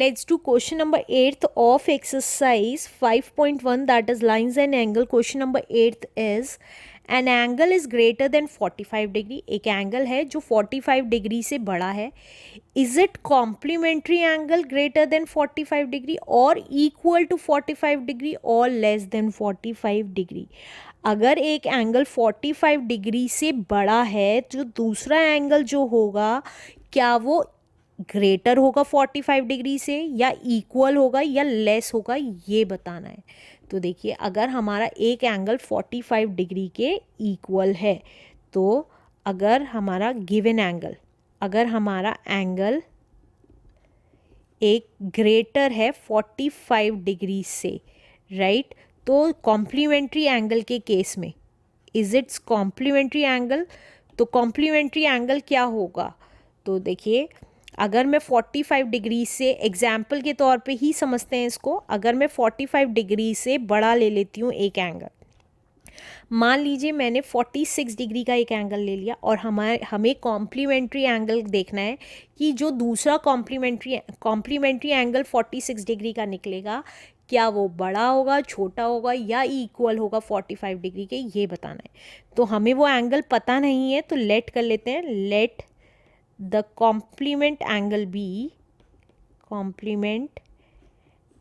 Let's do question number 8th of exercise 5.1, that is lines and angle. Question number 8th is an angle is greater than 45 degree. एक angle है जो 45 degree से बड़ा है. Is it complementary angle greater than 45 degree or equal to 45 degree or less than 45 degree? अगर एक angle 45 degree से बड़ा है तो दूसरा एंगल जो होगा क्या वो ग्रेटर होगा 45 डिग्री से या इक्वल होगा या लेस होगा, ये बताना है. तो देखिए, अगर हमारा एक एंगल 45 डिग्री के इक्वल है तो अगर हमारा गिवन एंगल, अगर हमारा एंगल एक ग्रेटर है 45 डिग्री से, राइट, तो कॉम्प्लीमेंट्री एंगल के केस में इज इट्स कॉम्प्लीमेंट्री एंगल. तो कॉम्प्लीमेंट्री एंगल क्या होगा? तो देखिए, अगर मैं 45 डिग्री से, एग्जाम्पल के तौर पे ही समझते हैं इसको, अगर मैं 45 डिग्री से बड़ा ले लेती हूँ एक एंगल, मान लीजिए मैंने 46 डिग्री का एक एंगल ले लिया और हमें कॉम्प्लीमेंट्री एंगल देखना है कि जो दूसरा कॉम्प्लीमेंट्री एंगल 46 डिग्री का निकलेगा क्या वो बड़ा होगा, छोटा होगा या इक्वल होगा 45 डिग्री के, ये बताना है. तो हमें वो एंगल पता नहीं है तो लेट कर लेते हैं. Let the complement angle B, complement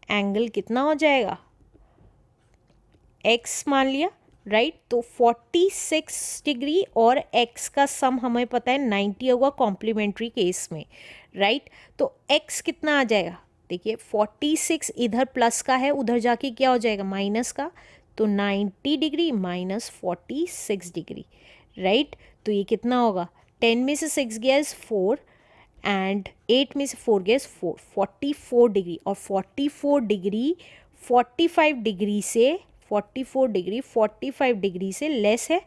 angle कितना हो जाएगा, x मान लिया, राइट. तो 46 डिग्री और x का सम हमें पता है 90 होगा कॉम्प्लीमेंट्री केस में, राइट. तो x कितना आ जाएगा, देखिए 46 इधर प्लस का है, उधर जाके क्या हो जाएगा माइनस का. तो 90 डिग्री माइनस 46 डिग्री, राइट. तो ये कितना होगा, 10 में से 6 गया इज 4 एंड 8 में से 4 गया इज 4, 44 डिग्री. और 44 डिग्री 45 डिग्री से 45 डिग्री से लेस है.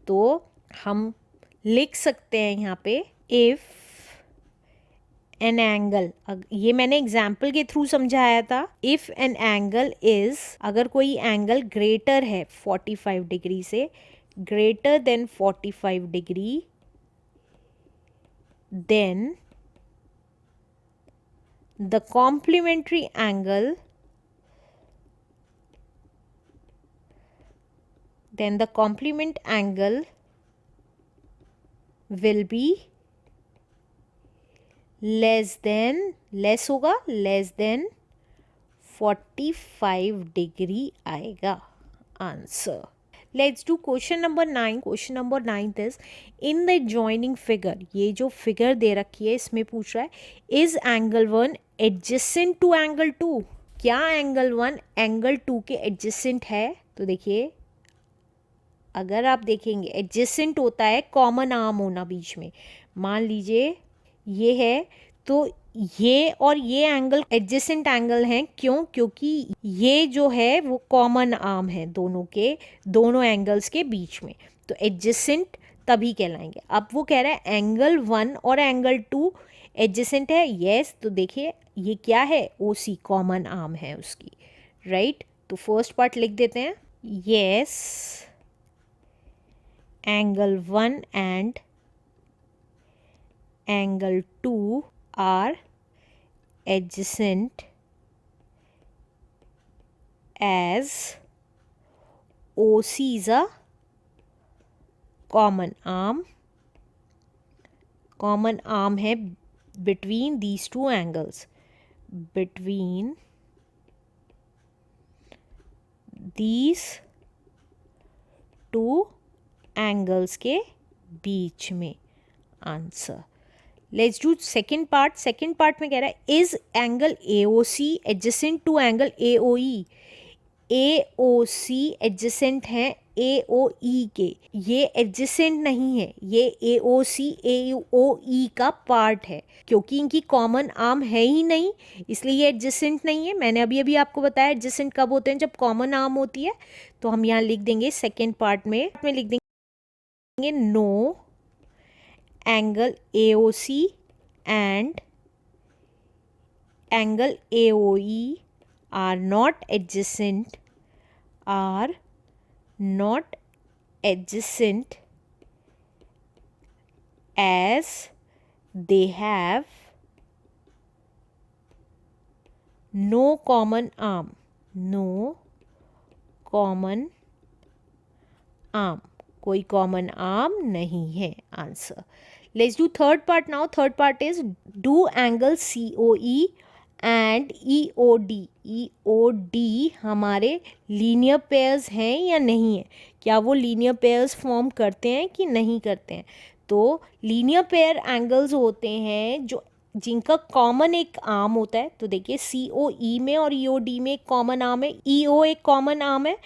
तो हम लिख सकते हैं यहाँ पे इफ़ एन एंगल, ये मैंने एग्जाम्पल के थ्रू समझाया था. इफ़ एन एंगल इज, अगर कोई एंगल ग्रेटर है 45 डिग्री से, greater than 45 degree, then the complementary angle, then the complement angle will be less होगा, less than 45 डिग्री आएगा answer. Let's do question number 9. Question number 9 is in the adjoining figure, ये जो figure दे रखी है इसमें पूछ रहा है is angle 1 adjacent to angle 2. क्या angle 1 angle 2 के adjacent है? तो देखिए, अगर आप देखेंगे एडजेसेंट होता है कॉमन आर्म होना बीच में. मान लीजिए ये है तो ये और ये एंगल एडजेसेंट एंगल हैं. क्यों? क्योंकि ये जो है वो कॉमन आर्म है दोनों के, दोनों एंगल्स के बीच में. तो एडजेसेंट तभी कहलाएंगे. अब वो कह रहा है एंगल 1 और एंगल 2 एडजेसेंट है. यस, तो देखिए ये क्या है, ओसी कॉमन आर्म है उसकी, राइट. तो फर्स्ट पार्ट लिख देते हैं. Yes, angle 1 and angle 2 are adjacent as OC is a common arm. Common arm है between these two angles. Between these two angles के बीच में answer. Let's do second part. Second part में कह रहा है is angle AOC adjacent to angle AOE. AOC adjacent है AOE के, ये एडजेसेंट नहीं है, ये AOC AOE का पार्ट है. क्योंकि इनकी कॉमन आर्म है ही नहीं इसलिए ये एडजेसेंट नहीं है. मैंने अभी अभी आपको बताया एडजेसेंट कब होते हैं, जब कॉमन आर्म होती है. तो हम यहाँ लिख देंगे सेकेंड पार्ट में लिख देंगे no angle AOC and angle AOE are not adjacent as they have no common arm, no common arm, कोई कॉमन आर्म नहीं है answer. Let's do third part now. Third part is do angle COE and EOD, EOD हमारे linear pairs हैं या नहीं है, क्या वो लीनियर पेयर्स फॉर्म करते हैं कि नहीं करते हैं। तो लीनियर पेयर एंगल्स होते हैं जो जिनका कॉमन एक आर्म होता है। तो देखिए COE में और EOD में एक कॉमन आर्म है, EO एक कॉमन आर्म है,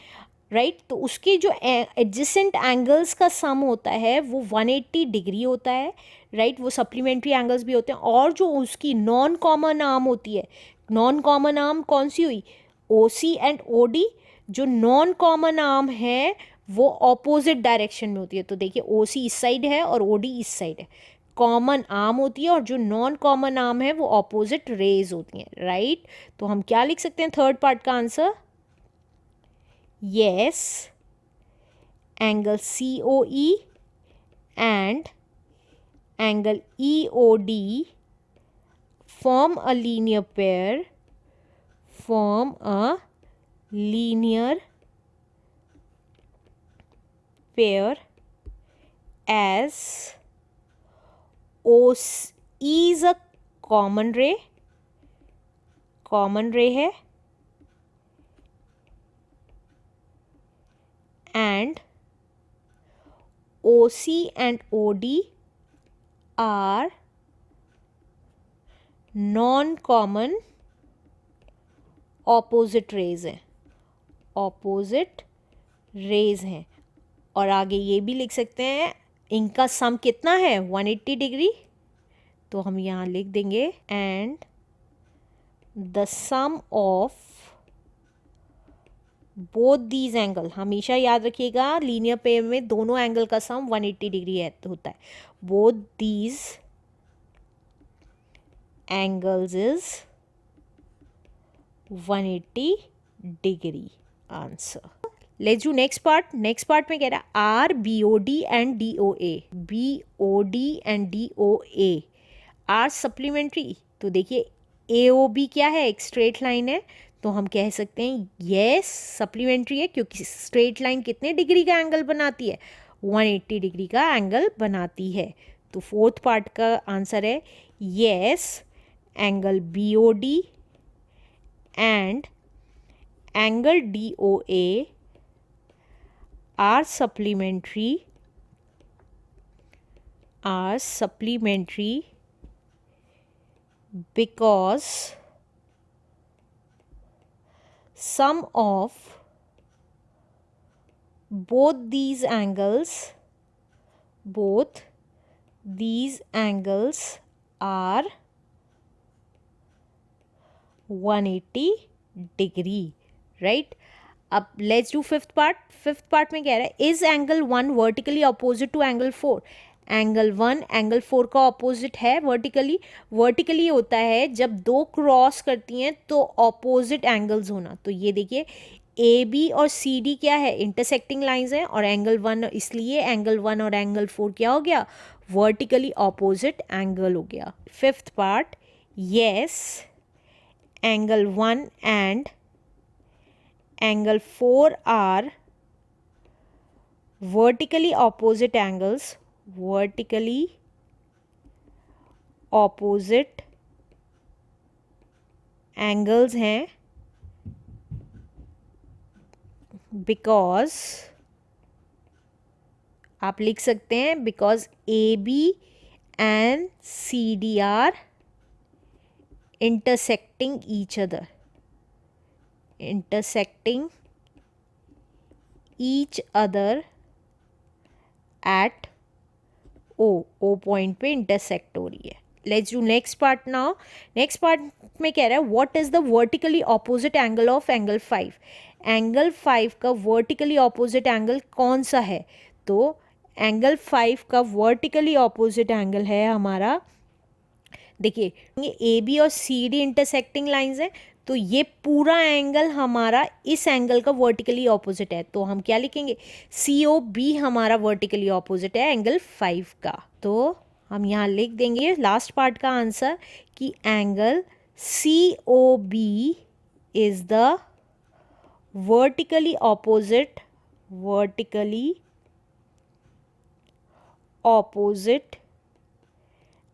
राइट। तो उसके जो एडजेसेंट एंगल्स का सम होता है वो 180 डिग्री होता है, राइट। वो सप्लीमेंट्री एंगल्स भी होते हैं। और जो उसकी नॉन कॉमन आर्म होती है, नॉन कॉमन आर्म कौन सी हुई, OC एंड OD। जो नॉन कॉमन आर्म है वो ऑपोजिट डायरेक्शन में होती है। तो देखिए OC इस साइड है और OD इस साइड है, कॉमन आर्म होती है। और जो नॉन कॉमन आर्म है वो ऑपोजिट रेज होती हैं, राइट। तो हम क्या लिख सकते हैं थर्ड पार्ट का answer, yes, angle COE and angle EOD form a linear pair, form a linear pair as OC is a common ray, common ray है, and OC and OD are non common opposite rays हैं, opposite rays हैं। और आगे ये भी लिख सकते हैं इनका सम कितना है 180 डिग्री। तो हम यहाँ लिख देंगे and the sum of both these angle, हमेशा याद रखिएगा लीनियर पेयर में दोनों एंगल का सम 180 डिग्री होता है। Both these angles is 180 degree answer. Let's do next part. Next part में कह रहा है are BOD and DOA, BOD and DOA are supplementary. तो देखिए AOB क्या है, एक स्ट्रेट लाइन है। तो हम कह सकते हैं यस सप्लीमेंट्री है, क्योंकि स्ट्रेट लाइन कितने डिग्री का एंगल बनाती है, 180 डिग्री का एंगल बनाती है। तो फोर्थ पार्ट का आंसर है yes, angle BOD and angle DOA are supplementary because sum of both these angles are 180 degree, right. अब let's do fifth part. Fifth part में कह रहा है is angle 1 vertically opposite to angle 4। Angle 1 angle 4 का opposite है vertically. Vertically होता है जब दो क्रॉस करती हैं तो अपोजिट एंगल्स होना। तो ये देखिए AB और CD क्या है, इंटरसेक्टिंग लाइंस हैं। और एंगल 1 इसलिए एंगल 1 और एंगल 4 क्या हो गया, वर्टिकली अपोजिट एंगल हो गया। Fifth part yes, angle 1 and angle 4 are vertically opposite angles, vertically opposite angles हैं because आप लिख सकते हैं because AB and CD are intersecting each other, intersecting each other at O point पे intersect हो रही है। Let's do next part now. Next part में कह रहा है what is the vertically opposite angle of angle 5। Angle 5 का vertically opposite angle कौन सा है। तो एंगल 5 का वर्टिकली ऑपोजिट एंगल है हमारा, देखिए ये AB और CD इंटरसेक्टिंग लाइंस हैं। तो ये पूरा एंगल हमारा इस एंगल का वर्टिकली ऑपोजिट है। तो हम क्या लिखेंगे, COB हमारा वर्टिकली ऑपोजिट है एंगल 5 का। तो हम यहाँ लिख देंगे लास्ट पार्ट का आंसर कि angle COB is the vertically opposite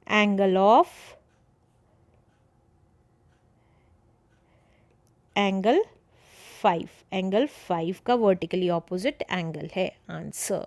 angle of angle 5 का वर्टिकली ऑपोजिट एंगल है आंसर।